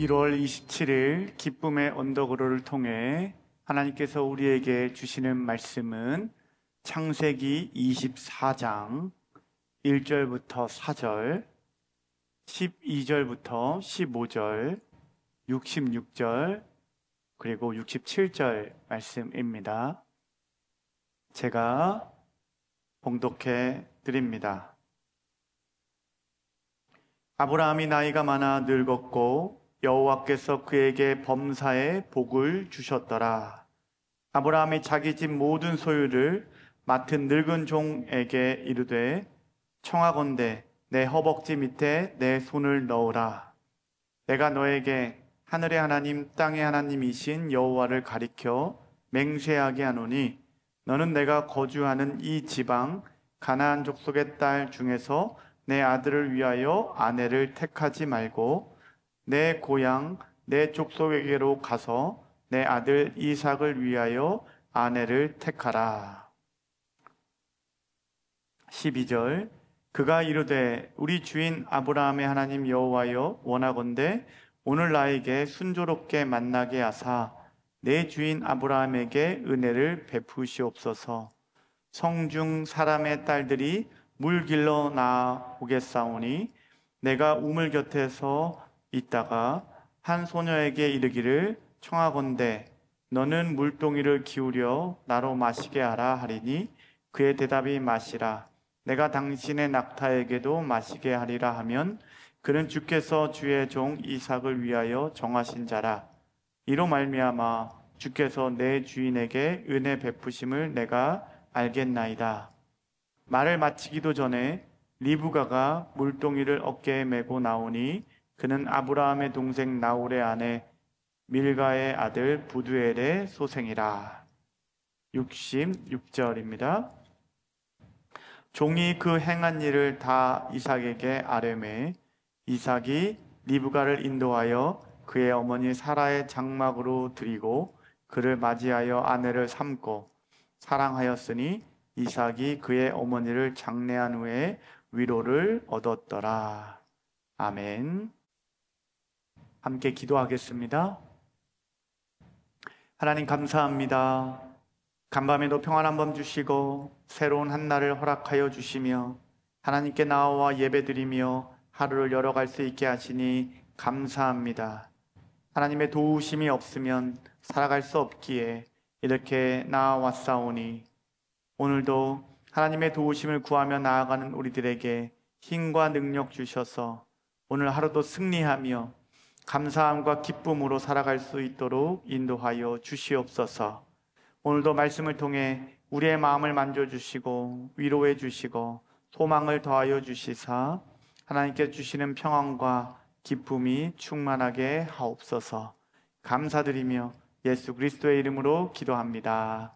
1월 27일 기쁨의 언덕으로를 통해 하나님께서 우리에게 주시는 말씀은 창세기 24장 1절부터 4절, 12절부터 15절, 66절, 그리고 67절 말씀입니다. 제가 봉독해 드립니다. 아브라함이 나이가 많아 늙었고 여호와께서 그에게 범사의 복을 주셨더라. 아브라함이 자기 집 모든 소유를 맡은 늙은 종에게 이르되 청하건대 내 허벅지 밑에 내 손을 넣으라. 내가 너에게 하늘의 하나님 땅의 하나님이신 여호와를 가리켜 맹세하게 하노니 너는 내가 거주하는 이 지방 가나안 족속의 딸 중에서 내 아들을 위하여 아내를 택하지 말고 내 고향 내 족속에게로 가서 내 아들 이삭을 위하여 아내를 택하라. 12절 그가 이르되 우리 주인 아브라함의 하나님 여호와여 원하건대 오늘 나에게 순조롭게 만나게 하사 내 주인 아브라함에게 은혜를 베푸시옵소서. 성중 사람의 딸들이 물 길러 나오겠사오니 내가 우물 곁에서 있다가 한 소녀에게 이르기를 청하건대 너는 물동이를 기울여 나로 마시게 하라 하리니 그의 대답이 마시라. 내가 당신의 낙타에게도 마시게 하리라 하면 그는 주께서 주의 종 이삭을 위하여 정하신 자라. 이로 말미암아 주께서 내 주인에게 은혜 베푸심을 내가 알겠나이다. 말을 마치기도 전에 리브가가 물동이를 어깨에 메고 나오니 그는 아브라함의 동생 나홀의 아내 밀가의 아들 부두엘의 소생이라. 66절입니다. 종이 그 행한 일을 다 이삭에게 아뢰매 이삭이 리브가를 인도하여 그의 어머니 사라의 장막으로 들이고 그를 맞이하여 아내를 삼고 사랑하였으니 이삭이 그의 어머니를 장례한 후에 위로를 얻었더라. 아멘. 함께 기도하겠습니다. 하나님 감사합니다. 간밤에도 평안 한 번 주시고 새로운 한 날을 허락하여 주시며 하나님께 나와 예배드리며 하루를 열어갈 수 있게 하시니 감사합니다. 하나님의 도우심이 없으면 살아갈 수 없기에 이렇게 나아왔사오니 오늘도 하나님의 도우심을 구하며 나아가는 우리들에게 힘과 능력 주셔서 오늘 하루도 승리하며 감사함과 기쁨으로 살아갈 수 있도록 인도하여 주시옵소서. 오늘도 말씀을 통해 우리의 마음을 만져주시고 위로해 주시고 소망을 더하여 주시사 하나님께 주시는 평안과 기쁨이 충만하게 하옵소서. 감사드리며 예수 그리스도의 이름으로 기도합니다.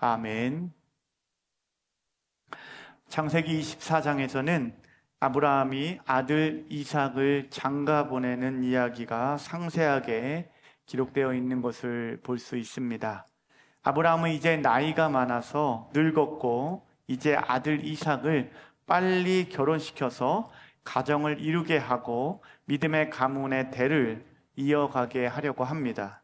아멘. 창세기 24장에서는 아브라함이 아들 이삭을 장가 보내는 이야기가 상세하게 기록되어 있는 것을 볼 수 있습니다. 아브라함은 이제 나이가 많아서 늙었고 이제 아들 이삭을 빨리 결혼시켜서 가정을 이루게 하고 믿음의 가문의 대를 이어가게 하려고 합니다.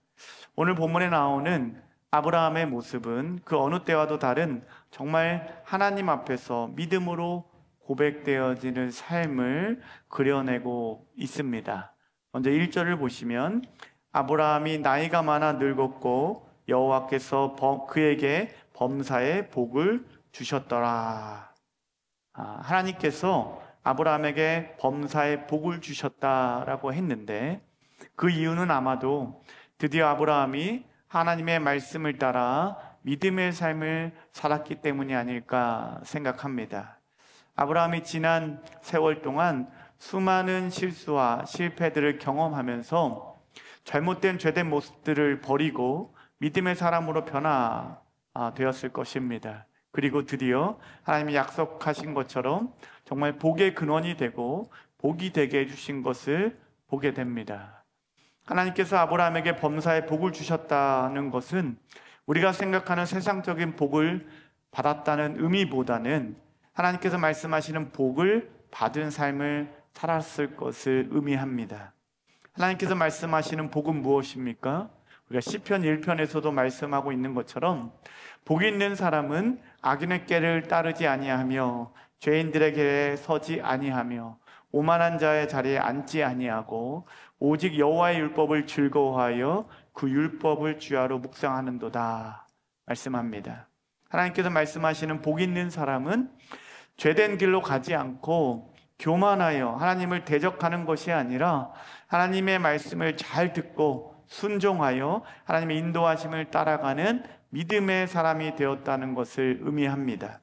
오늘 본문에 나오는 아브라함의 모습은 그 어느 때와도 다른 정말 하나님 앞에서 믿음으로 고백되어지는 삶을 그려내고 있습니다. 먼저 1절을 보시면 아브라함이 나이가 많아 늙었고 여호와께서 그에게 범사의 복을 주셨더라. 하나님께서 아브라함에게 범사의 복을 주셨다라고 했는데 그 이유는 아마도 드디어 아브라함이 하나님의 말씀을 따라 믿음의 삶을 살았기 때문이 아닐까 생각합니다. 아브라함이 지난 세월 동안 수많은 실수와 실패들을 경험하면서 잘못된 죄된 모습들을 버리고 믿음의 사람으로 변화되었을 것입니다. 그리고 드디어 하나님이 약속하신 것처럼 정말 복의 근원이 되고 복이 되게 해주신 것을 보게 됩니다. 하나님께서 아브라함에게 범사의 복을 주셨다는 것은 우리가 생각하는 세상적인 복을 받았다는 의미보다는 하나님께서 말씀하시는 복을 받은 삶을 살았을 것을 의미합니다. 하나님께서 말씀하시는 복은 무엇입니까? 우리가 시편 1편에서도 말씀하고 있는 것처럼 복 있는 사람은 악인의 꾀를 따르지 아니하며 죄인들의 길에 서지 아니하며 오만한 자의 자리에 앉지 아니하고 오직 여호와의 율법을 즐거워하여 그 율법을 주야로 묵상하는도다 말씀합니다. 하나님께서 말씀하시는 복 있는 사람은 죄된 길로 가지 않고 교만하여 하나님을 대적하는 것이 아니라 하나님의 말씀을 잘 듣고 순종하여 하나님의 인도하심을 따라가는 믿음의 사람이 되었다는 것을 의미합니다.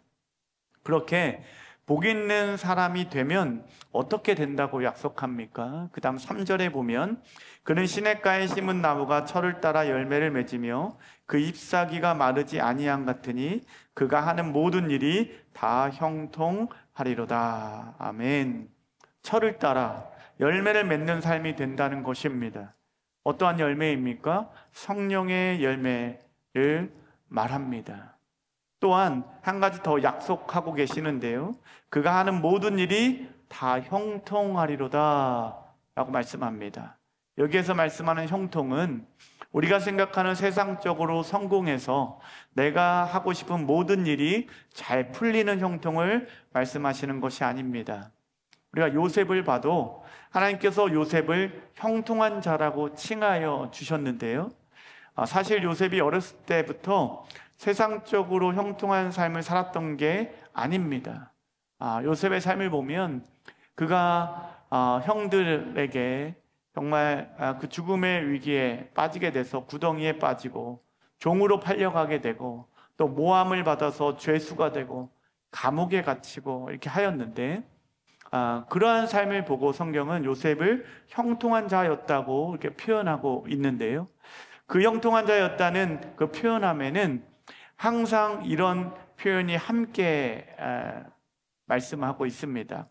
그렇게 복 있는 사람이 되면 어떻게 된다고 약속합니까? 그 다음 3절에 보면 그는 시냇가에 심은 나무가 철을 따라 열매를 맺으며 그 잎사귀가 마르지 아니함 같으니 그가 하는 모든 일이 다 형통하리로다. 아멘. 철을 따라 열매를 맺는 삶이 된다는 것입니다. 어떠한 열매입니까? 성령의 열매를 말합니다. 또한 한 가지 더 약속하고 계시는데요, 그가 하는 모든 일이 다 형통하리로다 라고 말씀합니다. 여기에서 말씀하는 형통은 우리가 생각하는 세상적으로 성공해서 내가 하고 싶은 모든 일이 잘 풀리는 형통을 말씀하시는 것이 아닙니다. 우리가 요셉을 봐도 하나님께서 요셉을 형통한 자라고 칭하여 주셨는데요, 사실 요셉이 어렸을 때부터 세상적으로 형통한 삶을 살았던 게 아닙니다. 요셉의 삶을 보면 그가 형들에게 정말 그 죽음의 위기에 빠지게 돼서 구덩이에 빠지고 종으로 팔려가게 되고 또 모함을 받아서 죄수가 되고 감옥에 갇히고 이렇게 하였는데, 그러한 삶을 보고 성경은 요셉을 형통한 자였다고 이렇게 표현하고 있는데요, 그 형통한 자였다는 그 표현함에는 항상 이런 표현이 함께 말씀하고 있습니다.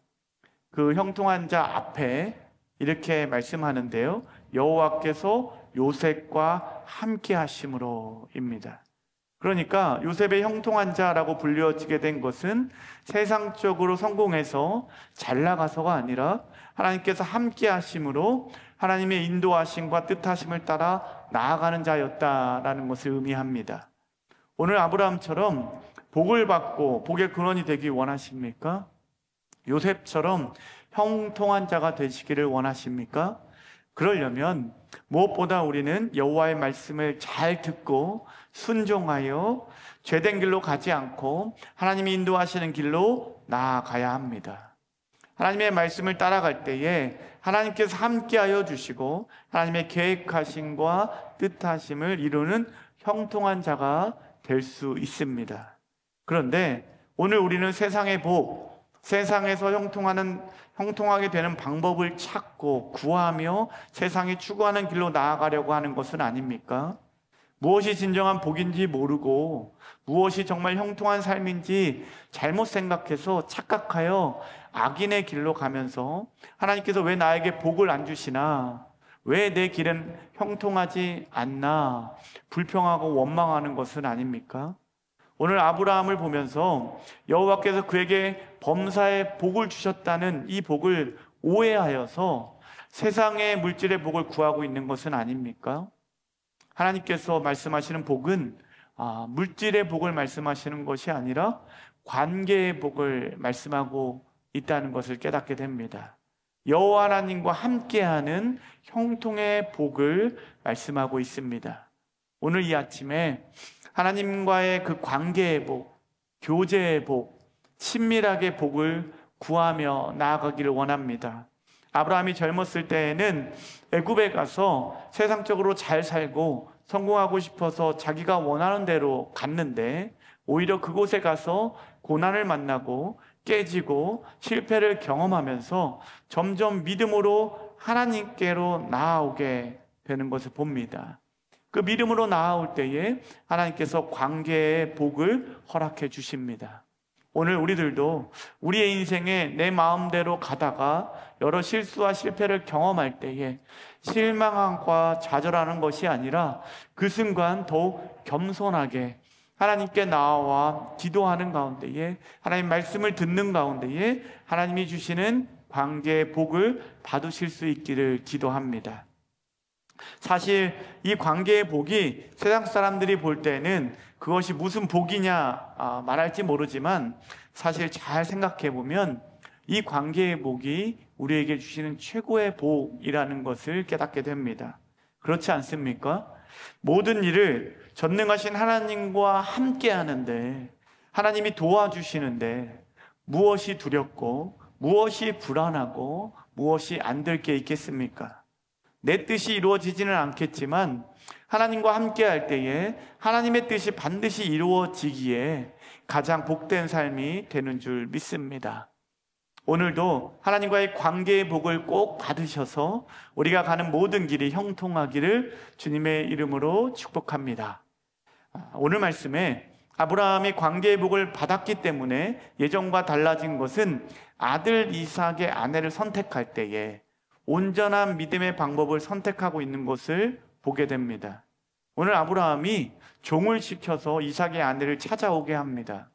그 형통한 자 앞에 이렇게 말씀하는데요, 여호와께서 요셉과 함께 하심으로입니다. 그러니까 요셉의 형통한 자라고 불려지게 된 것은 세상적으로 성공해서 잘 나가서가 아니라 하나님께서 함께 하심으로 하나님의 인도하심과 뜻하심을 따라 나아가는 자였다라는 것을 의미합니다. 오늘 아브라함처럼 복을 받고 복의 근원이 되기 원하십니까? 요셉처럼 형통한 자가 되시기를 원하십니까? 그러려면 무엇보다 우리는 여호와의 말씀을 잘 듣고 순종하여 죄된 길로 가지 않고 하나님이 인도하시는 길로 나아가야 합니다. 하나님의 말씀을 따라갈 때에 하나님께서 함께하여 주시고 하나님의 계획하심과 뜻하심을 이루는 형통한 자가 될 수 있습니다. 그런데 오늘 우리는 세상의 복, 세상에서 형통하게 되는 방법을 찾고 구하며 세상이 추구하는 길로 나아가려고 하는 것은 아닙니까? 무엇이 진정한 복인지 모르고 무엇이 정말 형통한 삶인지 잘못 생각해서 착각하여 악인의 길로 가면서 하나님께서 왜 나에게 복을 안 주시나, 왜 내 길은 형통하지 않나 불평하고 원망하는 것은 아닙니까? 오늘 아브라함을 보면서 여호와께서 그에게 범사의 복을 주셨다는 이 복을 오해하여서 세상의 물질의 복을 구하고 있는 것은 아닙니까? 하나님께서 말씀하시는 복은 물질의 복을 말씀하시는 것이 아니라 관계의 복을 말씀하고 있다는 것을 깨닫게 됩니다. 여호와 하나님과 함께하는 형통의 복을 말씀하고 있습니다. 오늘 이 아침에 하나님과의 그 관계의 복, 교제의 복, 친밀하게 복을 구하며 나아가기를 원합니다. 아브라함이 젊었을 때에는 애굽에 가서 세상적으로 잘 살고 성공하고 싶어서 자기가 원하는 대로 갔는데 오히려 그곳에 가서 고난을 만나고 깨지고 실패를 경험하면서 점점 믿음으로 하나님께로 나아오게 되는 것을 봅니다. 그 믿음으로 나아올 때에 하나님께서 관계의 복을 허락해 주십니다. 오늘 우리들도 우리의 인생에 내 마음대로 가다가 여러 실수와 실패를 경험할 때에 실망과 좌절하는 것이 아니라 그 순간 더욱 겸손하게 하나님께 나와 기도하는 가운데에, 하나님 말씀을 듣는 가운데에 하나님이 주시는 관계의 복을 받으실 수 있기를 기도합니다. 사실 이 관계의 복이 세상 사람들이 볼 때는 그것이 무슨 복이냐 말할지 모르지만, 사실 잘 생각해 보면 이 관계의 복이 우리에게 주시는 최고의 복이라는 것을 깨닫게 됩니다. 그렇지 않습니까? 모든 일을 전능하신 하나님과 함께 하는데, 하나님이 도와주시는데 무엇이 두렵고 무엇이 불안하고 무엇이 안 될 게 있겠습니까? 내 뜻이 이루어지지는 않겠지만 하나님과 함께 할 때에 하나님의 뜻이 반드시 이루어지기에 가장 복된 삶이 되는 줄 믿습니다. 오늘도 하나님과의 관계의 복을 꼭 받으셔서 우리가 가는 모든 길이 형통하기를 주님의 이름으로 축복합니다. 오늘 말씀에 아브라함이 관계의 복을 받았기 때문에 예전과 달라진 것은 아들 이삭의 아내를 선택할 때에 온전한 믿음의 방법을 선택하고 있는 것을 보게 됩니다. 오늘 아브라함이 종을 시켜서 이삭의 아내를 찾아오게 합니다.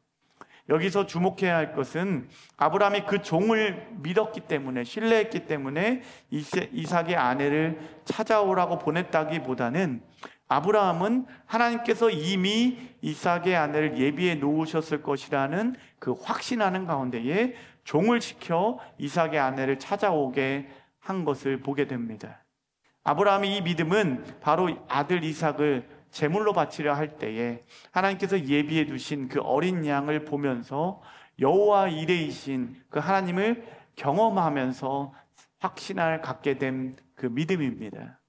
여기서 주목해야 할 것은 아브라함이 그 종을 믿었기 때문에, 신뢰했기 때문에 이삭의 아내를 찾아오라고 보냈다기보다는, 아브라함은 하나님께서 이미 이삭의 아내를 예비해 놓으셨을 것이라는 그 확신하는 가운데에 종을 시켜 이삭의 아내를 찾아오게 한 것을 보게 됩니다. 아브라함의 이 믿음은 바로 아들 이삭을 제물로 바치려 할 때에 하나님께서 예비해 두신 그 어린 양을 보면서 여호와 이레이신 그 하나님을 경험하면서 확신을 갖게 된 그 믿음입니다.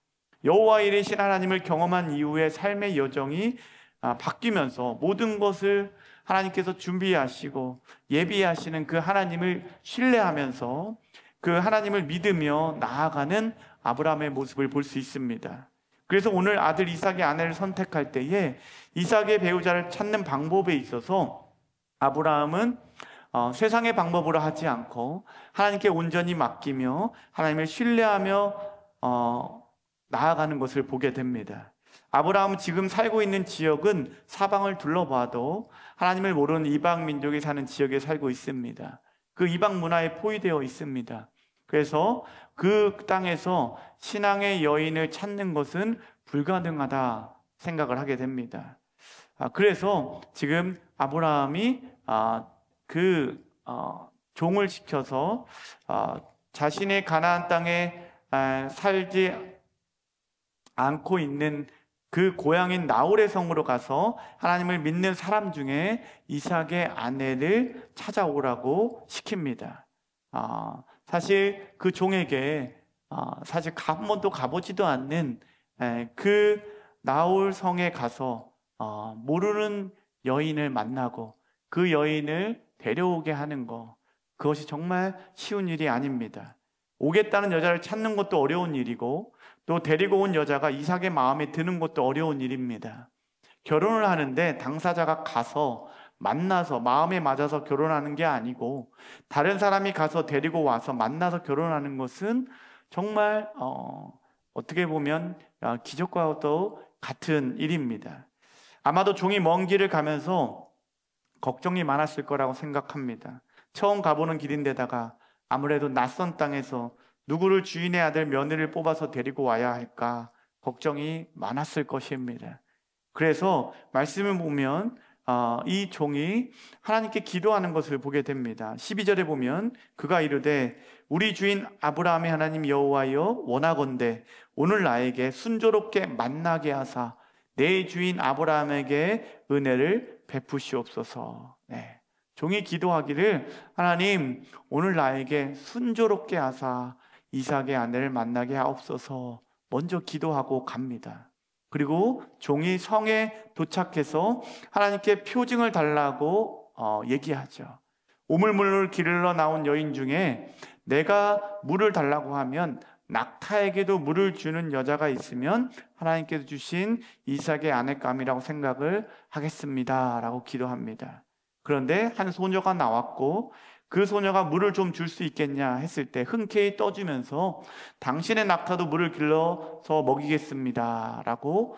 여호와 이레이신 하나님을 경험한 이후에 삶의 여정이 바뀌면서 모든 것을 하나님께서 준비하시고 예비하시는 그 하나님을 신뢰하면서 그 하나님을 믿으며 나아가는 아브라함의 모습을 볼 수 있습니다. 그래서 오늘 아들 이삭의 아내를 선택할 때에 이삭의 배우자를 찾는 방법에 있어서 아브라함은 세상의 방법으로 하지 않고 하나님께 온전히 맡기며 하나님을 신뢰하며 나아가는 것을 보게 됩니다. 아브라함은 지금 살고 있는 지역은 사방을 둘러봐도 하나님을 모르는 이방 민족이 사는 지역에 살고 있습니다. 그 이방 문화에 포위되어 있습니다. 그래서 그 땅에서 신앙의 여인을 찾는 것은 불가능하다 생각을 하게 됩니다. 그래서 지금 아브라함이 종을 시켜서 자신의 가나안 땅에 살지 않고 있는 그 고향인 나홀의 성으로 가서 하나님을 믿는 사람 중에 이삭의 아내를 찾아오라고 시킵니다. 사실 그 종에게 사실 한 번도 가보지도 않는 그 나홀 성에 가서 모르는 여인을 만나고 그 여인을 데려오게 하는 것, 그것이 정말 쉬운 일이 아닙니다. 오겠다는 여자를 찾는 것도 어려운 일이고 또 데리고 온 여자가 이삭의 마음에 드는 것도 어려운 일입니다. 결혼을 하는데 당사자가 가서 만나서 마음에 맞아서 결혼하는 게 아니고 다른 사람이 가서 데리고 와서 만나서 결혼하는 것은 정말 어떻게 보면 기적과도 같은 일입니다. 아마도 종이 먼 길을 가면서 걱정이 많았을 거라고 생각합니다. 처음 가보는 길인데다가 아무래도 낯선 땅에서 누구를 주인의 아들 며느리를 뽑아서 데리고 와야 할까 걱정이 많았을 것입니다. 그래서 말씀을 보면 이 종이 하나님께 기도하는 것을 보게 됩니다. 12절에 보면 그가 이르되 우리 주인 아브라함의 하나님 여호와여 원하건대 오늘 나에게 순조롭게 만나게 하사 내 주인 아브라함에게 은혜를 베푸시옵소서. 종이 기도하기를 하나님 오늘 나에게 순조롭게 하사 이삭의 아내를 만나게 하옵소서 먼저 기도하고 갑니다. 그리고 종이 성에 도착해서 하나님께 표징을 달라고 얘기하죠. 우물물을 기르러 나온 여인 중에 내가 물을 달라고 하면 낙타에게도 물을 주는 여자가 있으면 하나님께서 주신 이삭의 아내감이라고 생각을 하겠습니다 라고 기도합니다. 그런데 한 소녀가 나왔고 그 소녀가 물을 좀 줄 수 있겠냐 했을 때 흔쾌히 떠주면서 당신의 낙타도 물을 길러서 먹이겠습니다 라고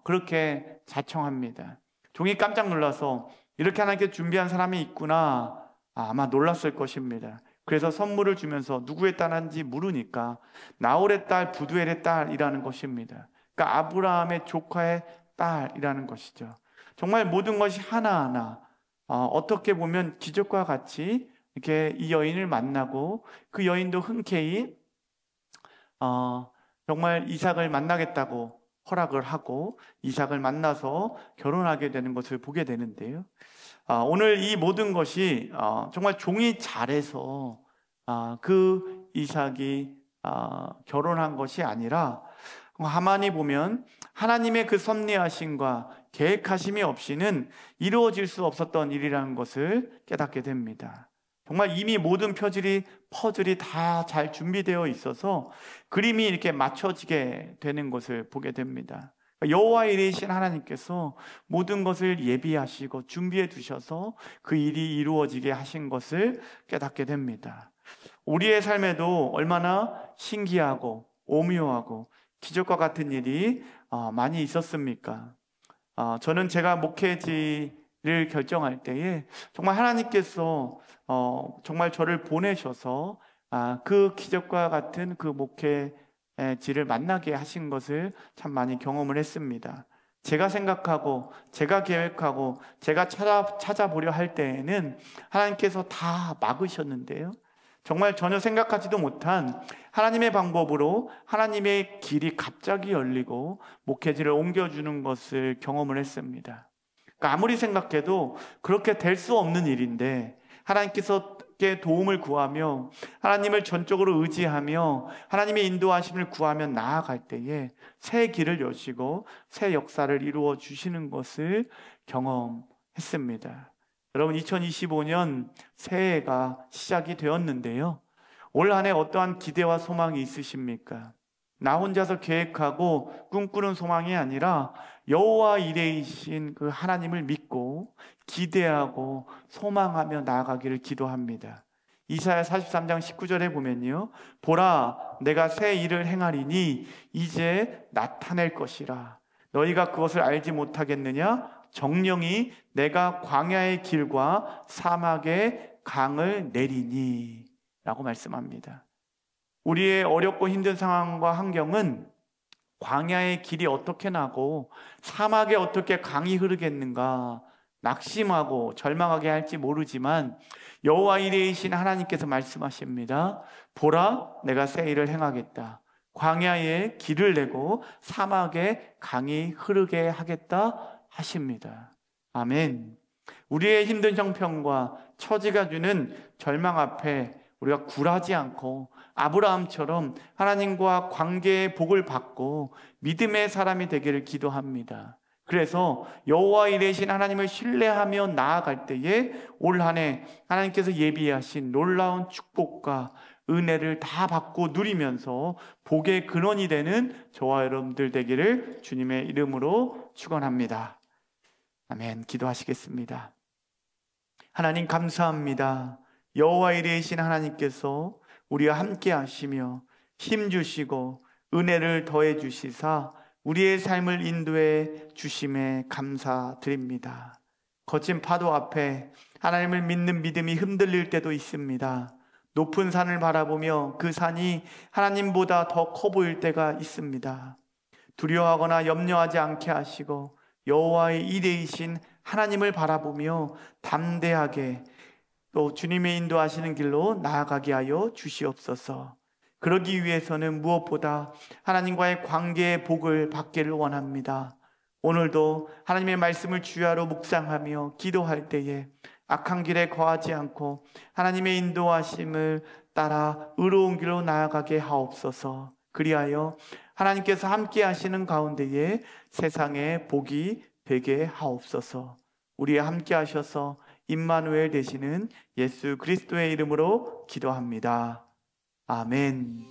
그렇게 자청합니다. 종이 깜짝 놀라서 이렇게 하나님께 준비한 사람이 있구나 아마 놀랐을 것입니다. 그래서 선물을 주면서 누구의 딸인지 물으니까 나홀의 딸 부두엘의 딸이라는 것입니다. 그러니까 아브라함의 조카의 딸이라는 것이죠. 정말 모든 것이 하나하나 어떻게 보면 기적과 같이 이렇게 이 여인을 만나고 그 여인도 흔쾌히 정말 이삭을 만나겠다고 허락을 하고 이삭을 만나서 결혼하게 되는 것을 보게 되는데요. 오늘 이 모든 것이 정말 종이 잘해서 그 이삭이 결혼한 것이 아니라 가만히 보면 하나님의 그 섭리하심과 계획하심이 없이는 이루어질 수 없었던 일이라는 것을 깨닫게 됩니다. 정말 이미 모든 퍼즐이 다 잘 준비되어 있어서 그림이 이렇게 맞춰지게 되는 것을 보게 됩니다. 여호와 이레이신 하나님께서 모든 것을 예비하시고 준비해 두셔서 그 일이 이루어지게 하신 것을 깨닫게 됩니다. 우리의 삶에도 얼마나 신기하고 오묘하고 기적과 같은 일이 많이 있었습니까? 저는 제가 목회지를 결정할 때에 정말 하나님께서 정말 저를 보내셔서 그 기적과 같은 그 목회지를 만나게 하신 것을 참 많이 경험을 했습니다. 제가 생각하고 제가 계획하고 제가 찾아보려 할 때에는 하나님께서 다 막으셨는데요, 정말 전혀 생각하지도 못한 하나님의 방법으로 하나님의 길이 갑자기 열리고 목회지를 옮겨주는 것을 경험을 했습니다. 그러니까 아무리 생각해도 그렇게 될 수 없는 일인데 하나님께서 도움을 구하며 하나님을 전적으로 의지하며 하나님의 인도하심을 구하며 나아갈 때에 새 길을 여시고 새 역사를 이루어 주시는 것을 경험했습니다. 여러분, 2025년 새해가 시작이 되었는데요, 올 한 해 어떠한 기대와 소망이 있으십니까? 나 혼자서 계획하고 꿈꾸는 소망이 아니라 여호와 이레이신 그 하나님을 믿고 기대하고 소망하며 나아가기를 기도합니다. 이사야 43장 19절에 보면요, 보라, 내가 새 일을 행하리니 이제 나타낼 것이라. 너희가 그것을 알지 못하겠느냐? 정령이 내가 광야의 길과 사막의 강을 내리니 라고 말씀합니다. 우리의 어렵고 힘든 상황과 환경은 광야의 길이 어떻게 나고 사막에 어떻게 강이 흐르겠는가 낙심하고 절망하게 할지 모르지만 여호와 이레이신 하나님께서 말씀하십니다. 보라, 내가 새 일을 행하겠다. 광야에 길을 내고 사막에 강이 흐르게 하겠다 하십니다. 아멘. 우리의 힘든 형편과 처지가 주는 절망 앞에 우리가 굴하지 않고 아브라함처럼 하나님과 관계의 복을 받고 믿음의 사람이 되기를 기도합니다. 그래서 여호와 이레이신 하나님을 신뢰하며 나아갈 때에 올 한 해 하나님께서 예비하신 놀라운 축복과 은혜를 다 받고 누리면서 복의 근원이 되는 저와 여러분들 되기를 주님의 이름으로 축원합니다. 아멘. 기도하시겠습니다. 하나님 감사합니다. 여호와 이레이신 하나님께서 우리와 함께 하시며 힘주시고 은혜를 더해 주시사 우리의 삶을 인도해 주심에 감사드립니다. 거친 파도 앞에 하나님을 믿는 믿음이 흔들릴 때도 있습니다. 높은 산을 바라보며 그 산이 하나님보다 더 커 보일 때가 있습니다. 두려워하거나 염려하지 않게 하시고 여호와의 이레이신 하나님을 바라보며 담대하게 또 주님의 인도하시는 길로 나아가게 하여 주시옵소서. 그러기 위해서는 무엇보다 하나님과의 관계의 복을 받기를 원합니다. 오늘도 하나님의 말씀을 주야로 묵상하며 기도할 때에 악한 길에 거하지 않고 하나님의 인도하심을 따라 의로운 길로 나아가게 하옵소서. 그리하여 하나님께서 함께 하시는 가운데에 세상에 복이 되게 하옵소서. 우리와 함께 하셔서 임마누엘 되시는 예수 그리스도의 이름으로 기도합니다. 아멘.